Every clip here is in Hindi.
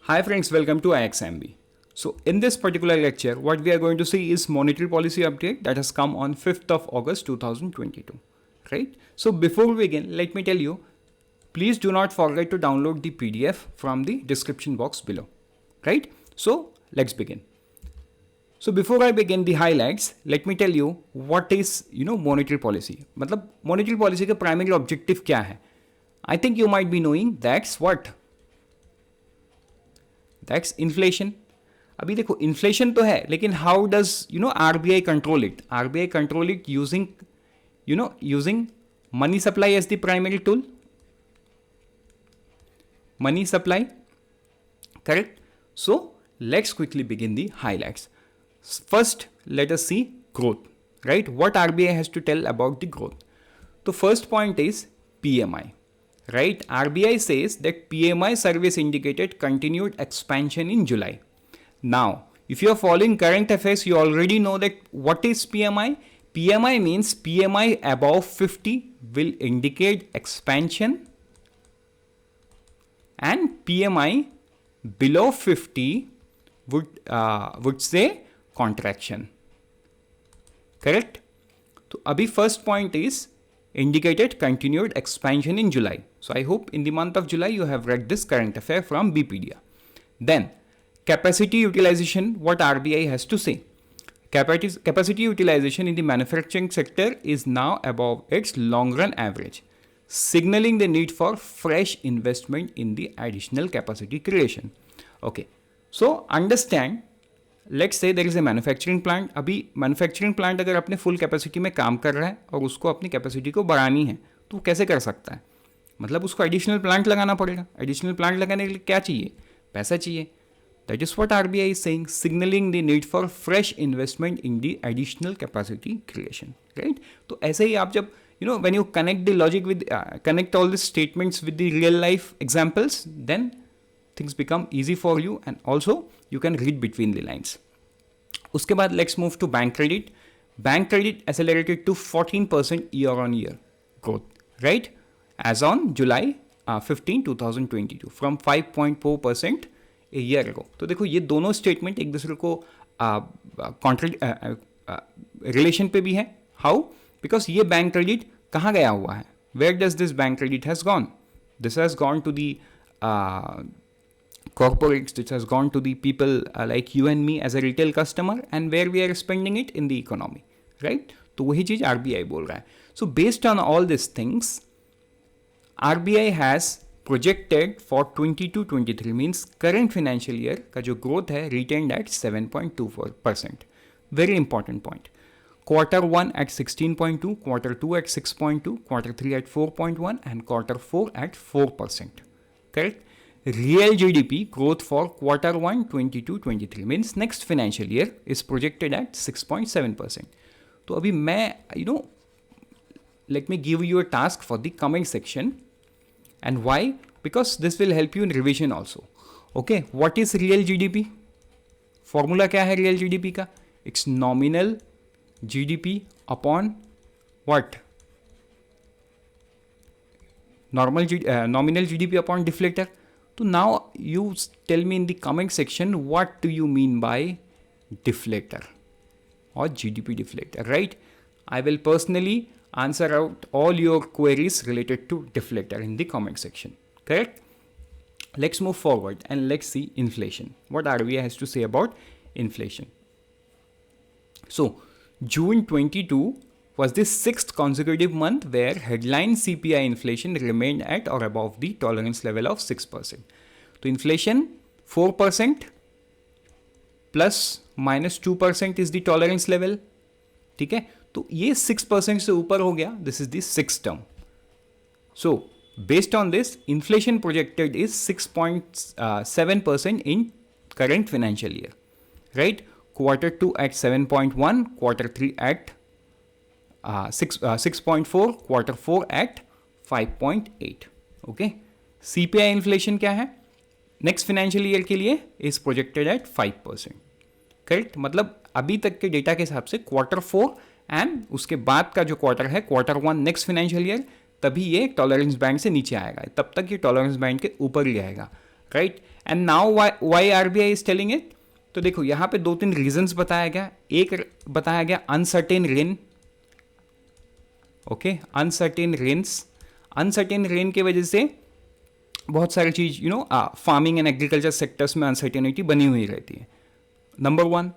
Hi friends, welcome to IXMB. So in this particular lecture, what we are going to see is monetary policy update that has come on 5th of August 2022, right? So before we begin, let me tell you, please do not forget to download the PDF from the description box below, right? So let's begin. So before I begin the highlights, let me tell you what is monetary policy. मतलब monetary policy का primary objective क्या है? I think you might be knowing that's what? That's inflation. अभी देखो इन्फ्लेशन तो है, लेकिन how does RBI control it? RBI control it using money supply as the primary tool. Money supply, correct. So let's quickly begin the highlights. First let us see growth, right? What RBI has to tell about the growth. तो first point is PMI. Right, RBI says that PMI service indicated continued expansion in July. Now, if you are following current affairs, you already know that what is PMI? PMI means PMI above 50 will indicate expansion, and PMI below 50 would say contraction. Correct? So, abhi first point is indicated continued expansion in July. So I hope in the month of July you have read this current affair from BPDA. Then capacity utilization, what RBI has to say. Capacity utilization in the manufacturing sector is now above its long run average, signaling the need for fresh investment in the additional capacity creation. Okay, so understand, let's say there is a manufacturing plant. अभी मैन्युफैक्चरिंग प्लांट अगर अपने फुल कैपेसिटी में काम कर रहा है और उसको अपनी कैपेसिटी को बढ़ानी है तो कैसे कर सकता है? मतलब उसको एडिशनल प्लांट लगाना पड़ेगा. एडिशनल प्लांट लगाने के लिए क्या चाहिए? पैसा चाहिए. That is what RBI is saying, signalling the need for fresh investment in the additional capacity creation, right? तो ऐसे ही आप जब when you connect the logic with connect all this statements with the real life examples, then things become easy for you and also you can read between the lines. उसके बाद let's move to bank credit. Bank credit accelerated to 14% year on year growth, right? As on July 15, 2022 from 5.4% a year ago. तो देखो ये दोनों स्टेटमेंट एक दूसरे को रिलेशन पे भी है. हाउ? बिकॉज ये बैंक क्रेडिट कहाँ गया हुआ है? Where does this bank credit has gone? This has gone to the corporates, which has gone to the people like you and me as a retail customer, and where we are spending it in the economy, right? तो वही चीज RBI बोल रहा है. So based on all these things, RBI has projected for 22-23 means current financial year का जो growth है retained at 7.24%. Very important point. Quarter 1 at 16.2, quarter 2 at 6.2, quarter 3 at 4.1, and quarter 4 at 4%. Correct? Real GDP growth for quarter 1 22-23 means next financial year is projected at 6.7%. तो अभी मैं let me give you a task for the comment section. And why? Because this will help you in revision also. Okay, what is real GDP? Formula क्या है real GDP का? It's nominal GDP upon what? Nominal GDP upon deflator. So now you tell me in the comment section what do you mean by deflator or GDP deflator, right? I will personally answer out all your queries related to deflator in the comment section, correct? Let's move forward and let's see inflation. What RBI has to say about inflation. So June 22 was the 6th consecutive month where headline CPI inflation remained at or above the tolerance level of 6%. तो inflation 4% plus minus 2% is the tolerance level. ठीक है, तो ये 6% से ऊपर हो गया. This is the 6th term. So based on this, inflation projected is 6.7% in current financial year, right? Quarter 2 at 7.1, quarter 3 at 6.4, quarter 4 at 5.8. Okay, CPI inflation क्या है नेक्स्ट फाइनेंशियल ईयर के लिए? Is projected at 5%. करेक्ट? मतलब अभी तक के डेटा के हिसाब से क्वार्टर 4 एंड उसके बाद का जो क्वार्टर है क्वार्टर 1 नेक्स्ट फाइनेंशियल ईयर, तभी ये टॉलरेंस बैंड से नीचे आएगा. तब तक ये टॉलरेंस बैंड के ऊपर ही आएगा, right. And now why RBI is telling it. तो देखो यहाँ पे 2-3 रीजंस बताया गया. एक बताया गया uncertain rain. Okay, uncertain rain की वजह से बहुत सारी चीज फार्मिंग एंड एग्रीकल्चर सेक्टर्स में अनसर्टेनिटी बनी हुई रहती है. नंबर 1.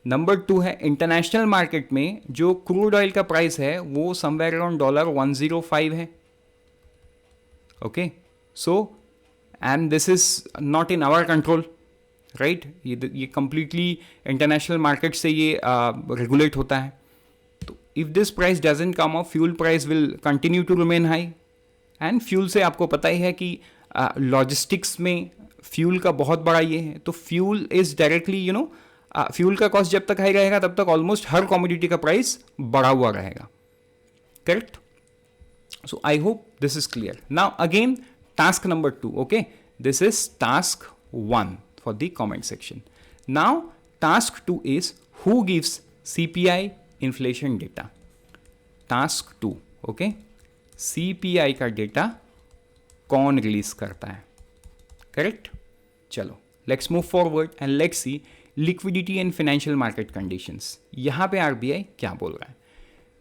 नंबर 2 है इंटरनेशनल मार्केट में जो क्रूड ऑयल का प्राइस है वो समवेयर अराउंड $105 है. Okay, so and this is not in our control, right. ये कंप्लीटली इंटरनेशनल मार्केट से ये रेगुलेट होता है. तो if this price doesn't come up, fuel price will continue to remain high. And fuel से आपको पता ही है कि लॉजिस्टिक्स में फ्यूल का बहुत बड़ा ये है. तो फ्यूल इज डायरेक्टली फ्यूल का कॉस्ट जब तक हाई रहेगा तब तक ऑलमोस्ट हर कमोडिटी का प्राइस बढ़ा हुआ रहेगा. Correct. So I hope this is clear. Now again task number 2. Okay, this is task 1 for the comment section. Now task 2 is who gives CPI inflation data. Task 2. Okay, CPI का डेटा कौन रिलीज करता है. करेक्ट. चलो let's move forward and let's see liquidity and financial market conditions. यहाँ पे आरबीआई क्या बोल रहा है.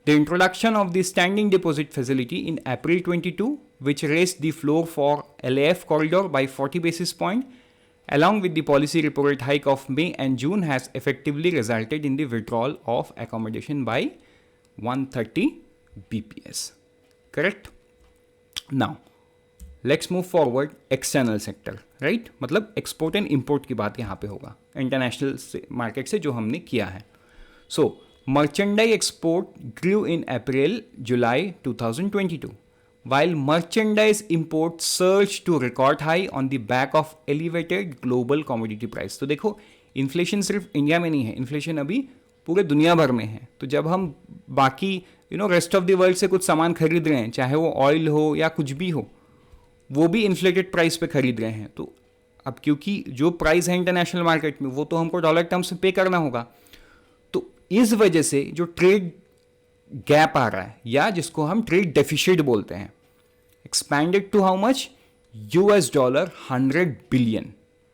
The introduction of the standing deposit facility in April 22, which raised the floor for LAF corridor by 40 basis points, along with the policy repo rate hike of May and June, has effectively resulted in the withdrawal of accommodation by 130 BPS. Correct? Now, let's move forward. External sector, right? मतलब export and import की बात यहाँ पे होगा. International market से जो हमने किया है. So, merchandise export grew in April-July 2022, while merchandise import surged to record high on the back of elevated global commodity price. तो देखो इन्फ्लेशन सिर्फ इंडिया में नहीं है, इन्फ्लेशन अभी पूरे दुनिया भर में है. तो जब हम बाकी रेस्ट ऑफ द वर्ल्ड से कुछ सामान खरीद रहे हैं, चाहे वो ऑयल हो या कुछ भी हो, वो भी इन्फ्लेटेड प्राइस पे खरीद रहे हैं. तो अब क्योंकि जो प्राइस है इंटरनेशनल मार्केट में वो तो हमको डॉलर टर्म्स में पे करना होगा. इस वजह से जो ट्रेड गैप आ रहा है या जिसको हम ट्रेड डेफिसिट बोलते हैं, expanded to how much, $100 billion.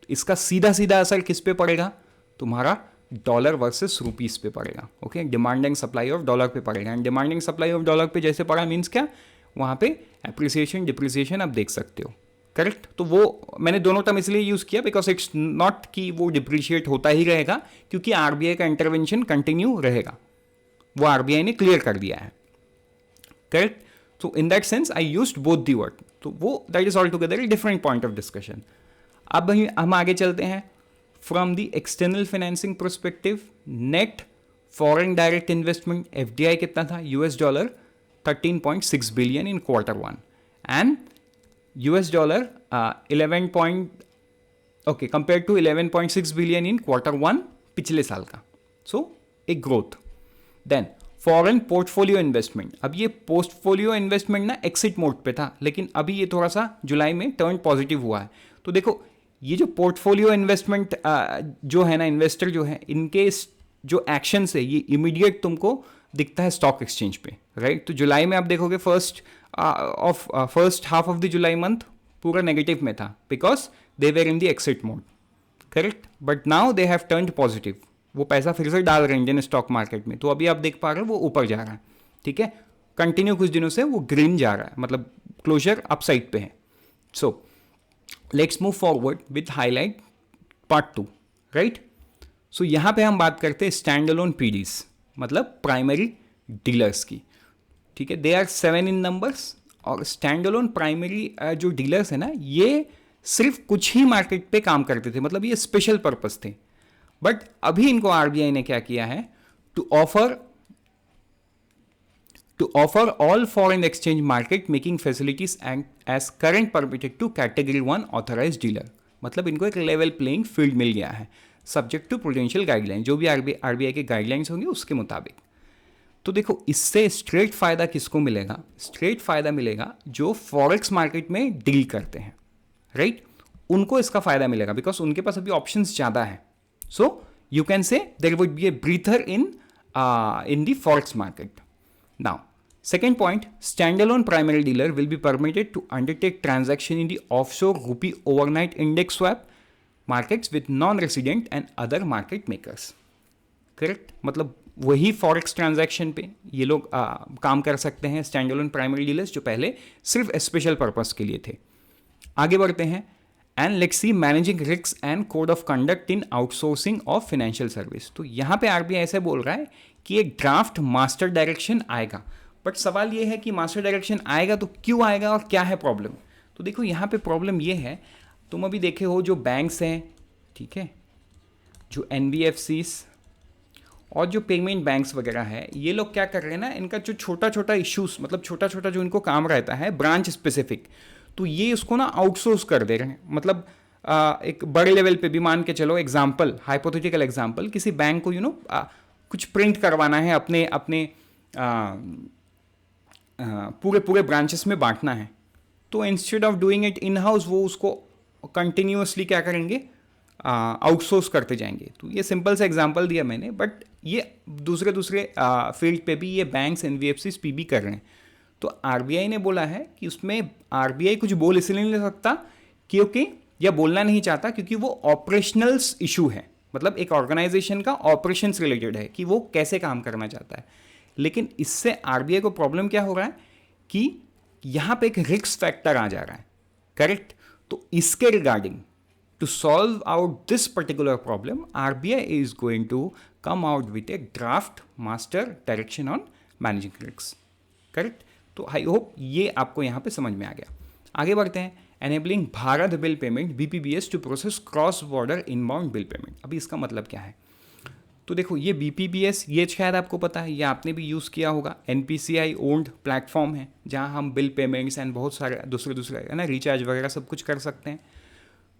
इसका सीधा सीधा असर किस पे पड़ेगा, तुम्हारा डॉलर वर्सेस रुपीस पे पड़ेगा. Okay, demand and supply of dollar पे पड़ेगा. And demand and supply of dollar पे जैसे पड़ा मीन्स क्या, वहां पे एप्रिसिएशन डिप्रिसिएशन आप देख सकते हो. करेक्ट. तो वो मैंने दोनों टर्म इसलिए यूज़ किया बिकॉज इट्स नॉट कि वो डिप्रिशिएट होता ही रहेगा, क्योंकि आरबीआई का इंटरवेंशन कंटिन्यू रहेगा. वो आरबीआई ने क्लियर कर दिया है. करेक्ट. तो in that sense I used both the word. तो वो that is all together a different point of discussion. अब हम आगे चलते हैं. From the external financing perspective, net foreign direct investment FDI कितना था, $13.6 billion in Q1 and compared to 11.6 billion in Q1 पिछले साल का. सो एक growth. Then foreign portfolio investment. अब ये पोर्टफोलियो इन्वेस्टमेंट ना एक्सिट मोड पे था, लेकिन अभी ये थोड़ा सा जुलाई में टर्न पॉजिटिव हुआ है. तो देखो ये जो पोर्टफोलियो इन्वेस्टमेंट जो है ना, इन्वेस्टर जो है, इनके जो एक्शन है ये इमीडिएट तुमको दिखता है स्टॉक एक्सचेंज पे, राइट. तो जुलाई में आप देखोगे first half of the July month पूरा नेगेटिव में था because they were in the exit mode. Correct. But now they have turned positive. वो पैसा फिर से डाल रहे हैं इंडियन स्टॉक मार्केट में. तो अभी आप देख पा रहे हो वो ऊपर जा रहा है. ठीक है, कंटिन्यू कुछ दिनों से वो ग्रीन जा रहा है, मतलब क्लोजर अपसाइड पे है. So let's move forward with highlight part 2, right. So यहाँ पे हम बात करते हैं स्टैंड अलोन पीडीज, मतलब प्राइमरी डीलर्स की. ठीक है, दे आर 7 इन नंबर्स. और स्टैंड अलोन प्राइमरी जो डीलर्स है ना, ये सिर्फ कुछ ही मार्केट पे काम करते थे, मतलब ये स्पेशल पर्पस थे. बट अभी इनको आरबीआई ने क्या किया है, to offer all foreign exchange market making facilities and as current permitted to category 1 authorise dealer. मतलब इनको एक लेवल प्लेइंग फील्ड मिल गया है सब्जेक्ट टू प्रूडेंशियल गाइडलाइन, जो भी आरबीआई के गाइडलाइंस होंगे उसके मुताबिक. तो देखो इससे स्ट्रेट फायदा किसको मिलेगा, स्ट्रेट फायदा मिलेगा जो फॉरेक्स मार्केट में डील करते हैं, राइट. उनको इसका फायदा मिलेगा बिकॉज उनके पास अभी ऑप्शंस ज़्यादा है. सो you can say there would be a breather in the forex market. Now Second point, standalone primary dealer will be permitted to undertake transaction in the offshore rupee overnight index swap markets with non-resident and other market makers. Correct, मतलब वही फॉरेक्स ट्रांजैक्शन पे ये लोग काम कर सकते हैं स्टैंड अलोन प्राइमरी डीलर्स, जो पहले सिर्फ स्पेशल पर्पस के लिए थे. आगे बढ़ते हैं. And let's see managing risk and code of conduct in outsourcing of financial service. तो यहाँ पे आरबीआई ऐसे बोल रहा है कि एक ड्राफ्ट मास्टर डायरेक्शन आएगा. बट सवाल ये है कि मास्टर डायरेक्शन आएगा तो क्यों आएगा और क्या है प्रॉब्लम. तो देखो यहाँ पे प्रॉब्लम ये है, तुम अभी देखे हो जो बैंक्स हैं, ठीक है, जो एनबीएफसीज और जो पेमेंट बैंक्स वगैरह है, ये लोग क्या कर रहे हैं ना, इनका जो छोटा छोटा इश्यूज, मतलब छोटा छोटा जो इनको काम रहता है ब्रांच स्पेसिफिक, तो ये उसको ना आउटसोर्स कर दे रहे हैं. मतलब एक बड़े लेवल पे भी मान के चलो, एग्जांपल, हाइपोथेटिकल एग्जांपल, किसी बैंक को कुछ प्रिंट करवाना है, अपने अपने पूरे पूरे ब्रांचेस में बांटना है, तो instead of doing it in house वो उसको कंटिन्यूसली क्या करेंगे, आउटसोर्स करते जाएंगे. तो ये सिंपल सा एग्जांपल दिया मैंने, बट ये दूसरे फील्ड पे भी ये बैंक्स एनबीएफसीज पीबी कर रहे हैं. तो आरबीआई ने बोला है कि उसमें आरबीआई कुछ बोल इसलिए नहीं सकता क्योंकि, या बोलना नहीं चाहता क्योंकि वो ऑपरेशनल्स इशू है. मतलब एक ऑर्गेनाइजेशन का ऑपरेशंस रिलेटेड है कि वो कैसे काम करना चाहता है. लेकिन इससे आरबीआई को प्रॉब्लम क्या हो रहा है कि यहाँ पे एक रिस्क फैक्टर आ जा रहा है. करेक्ट. तो इसके regarding, to solve out this particular problem, RBI is going to come out with a draft master direction on managing risks. Correct. तो आई होप ये आपको यहाँ पे समझ में आ गया. आगे बढ़ते हैं. Enabling Bharat bill payment BPBS to process cross border inbound bill payment. अभी इसका मतलब क्या है. तो देखो ये BPBS, ये शायद आपको पता है, ये आपने भी यूज़ किया होगा. NPCI ओन्ड प्लेटफॉर्म है जहाँ हम बिल पेमेंट्स एंड बहुत सारे दूसरे है ना, रिचार्ज वगैरह सब कुछ कर सकते हैं.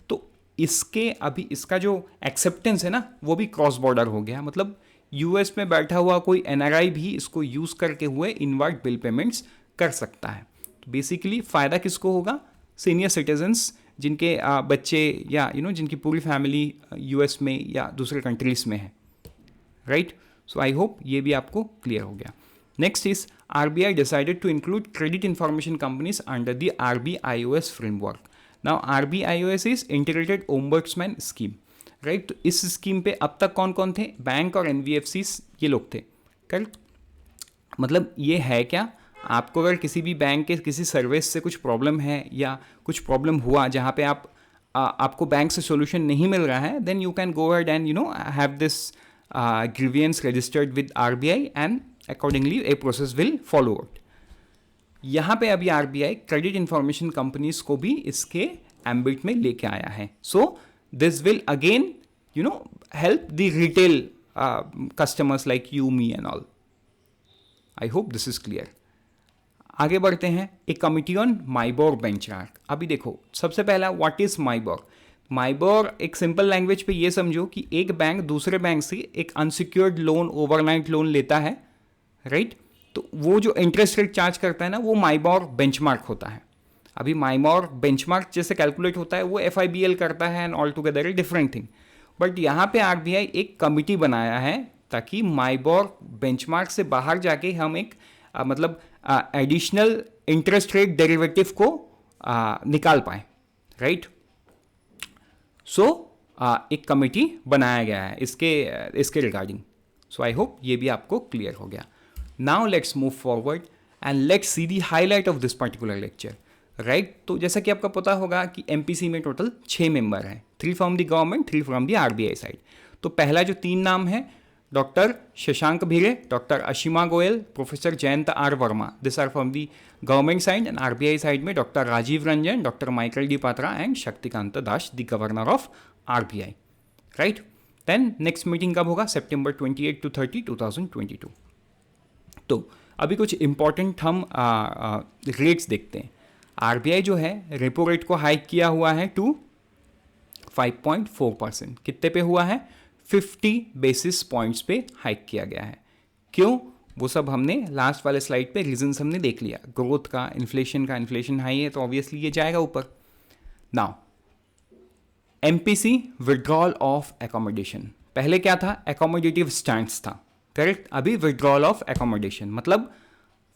तो इसके अभी इसका जो एक्सेप्टेंस है ना, वो भी क्रॉस बॉर्डर हो गया. मतलब यूएस में बैठा हुआ कोई एनआरआई भी इसको यूज़ करके हुए इनवर्ड बिल पेमेंट्स कर सकता है. तो बेसिकली फ़ायदा किसको होगा, सीनियर सिटीजन्स जिनके बच्चे या जिनकी पूरी फैमिली यूएस में या दूसरे कंट्रीज़ में है. राइट. सो आई होप ये भी आपको क्लियर हो गया. Next is RBI decided to include credit information companies under the RBIOS framework. Now RBIOS is integrated ombudsman scheme. Right. तो इस स्कीम पे अब तक कौन कौन थे, बैंक और एनबीएफसीज ये लोग थे. करेक्ट. मतलब ये है क्या, आपको अगर किसी भी बैंक के किसी सर्विस से कुछ प्रॉब्लम है या कुछ प्रॉब्लम हुआ जहाँ पे आपको बैंक से सॉल्यूशन नहीं मिल रहा है, then you can go ahead and have this grievance registered with RBI and accordingly a process will follow out. यहाँ पे अभी आरबीआई क्रेडिट इंफॉर्मेशन कंपनीज को भी इसके एम्बिट में लेके आया है. So this will again help the retail customers like you, me and all. I hope this is clear. आगे बढ़ते हैं. A committee on MIBOR benchmark. अभी देखो सबसे पहला, व्हाट इज माइबोर. माइबोर एक सिंपल लैंग्वेज पे ये समझो कि एक बैंक दूसरे बैंक से एक अनसिक्योर्ड लोन, ओवरनाइट लोन लेता है. राइट. तो वो जो इंटरेस्ट रेट चार्ज करता है ना, वो माइबोर बेंचमार्क होता है. अभी माइबोर बेंचमार्क जैसे कैलकुलेट होता है वो FIBL करता है and all together a different thing. But यहाँ पे आरबीआई एक कमिटी बनाया है ताकि माइबोर बेंचमार्क से बाहर जाके हम एक मतलब एडिशनल इंटरेस्ट रेट डेरिवेटिव को निकाल पाए. राइट. सो एक कमिटी बनाया गया है इसके रिगार्डिंग. सो आई होप ये भी आपको क्लियर हो गया. Now let's move forward and let's see the highlight of this particular lecture. Right. तो जैसा कि आपको पता होगा कि MPC में टोटल 6 मेंबर हैं, 3 from the government, 3 from the RBI side. तो पहला जो 3 नाम है, doctor Shashank Bhide, doctor Ashima Goyal, professor Jayant R Varma, this are from the government side. And RBI side में doctor Rajiv Ranjan, doctor Michael D Patra and Shaktikanta Das, the governor of RBI. Right. Then next meeting कब होगा, September 28 to 30, 2022. तो अभी कुछ इंपॉर्टेंट हम रेट्स देखते हैं. RBI जो है रेपो रेट को हाइक किया हुआ है टू 5.4%. कितने पे हुआ है, 50 बेसिस पॉइंट्स पे हाइक किया गया है. क्यों, वो सब हमने लास्ट वाले स्लाइड पे रीजंस हमने देख लिया. ग्रोथ का, इन्फ्लेशन हाई है तो ऑब्वियसली ये जाएगा ऊपर. Now MPC withdrawal of accommodation. पहले क्या था, एकोमोडेटिव स्टैंड्स था. करेक्ट. अभी विड्रॉल ऑफ एकोमोडेशन मतलब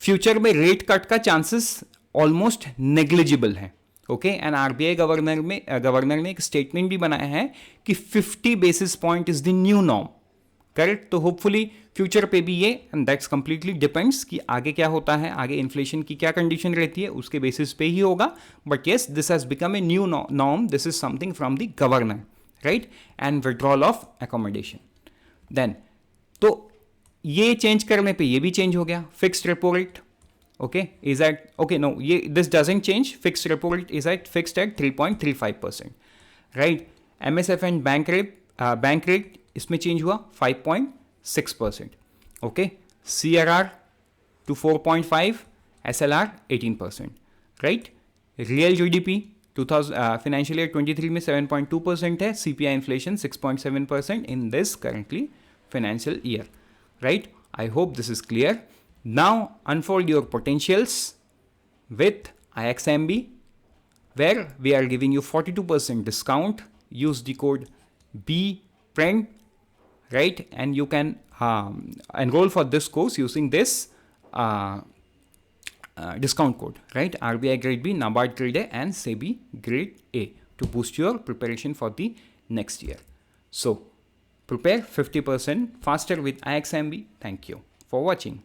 फ्यूचर में रेट कट का चांसेस ऑलमोस्ट नेग्लिजिबल है. ओके, एंड आरबीआई गवर्नर ने एक स्टेटमेंट भी बनाया है कि 50 basis point is the new norm. Correct. तो होपफुली फ्यूचर पे भी ये, एंड दैट्स कंप्लीटली डिपेंड्स कि आगे क्या होता है, आगे इन्फ्लेशन की क्या कंडीशन रहती है, उसके बेसिस पे ही होगा. But yes, this has become a new norm. This is something from the governor, right, and withdrawal of accommodation. Then तो ये चेंज करने पे ये भी चेंज हो गया. Fixed repo rate, okay, is at, okay, no, this doesn't change. Fixed repo rate is fixed at 3.35%, right. MSF and bank rate इसमें चेंज हुआ 5.6%, okay. CRR to 4.5, SLR 18%, right. Real GDP 2000 financial year 23 में 7.2% है. CPI inflation 6.7% in this currently financial year, right. I hope this is clear. Now unfold your potentials with IXMB, where we are giving you 42% discount. Use the code BPREND, right, and you can enroll for this course using this discount code, right. RBI Grade B, NABARD Grade A, and SEBI Grade A to boost your preparation for the next year. So prepare 50% faster with IXMB. Thank you for watching.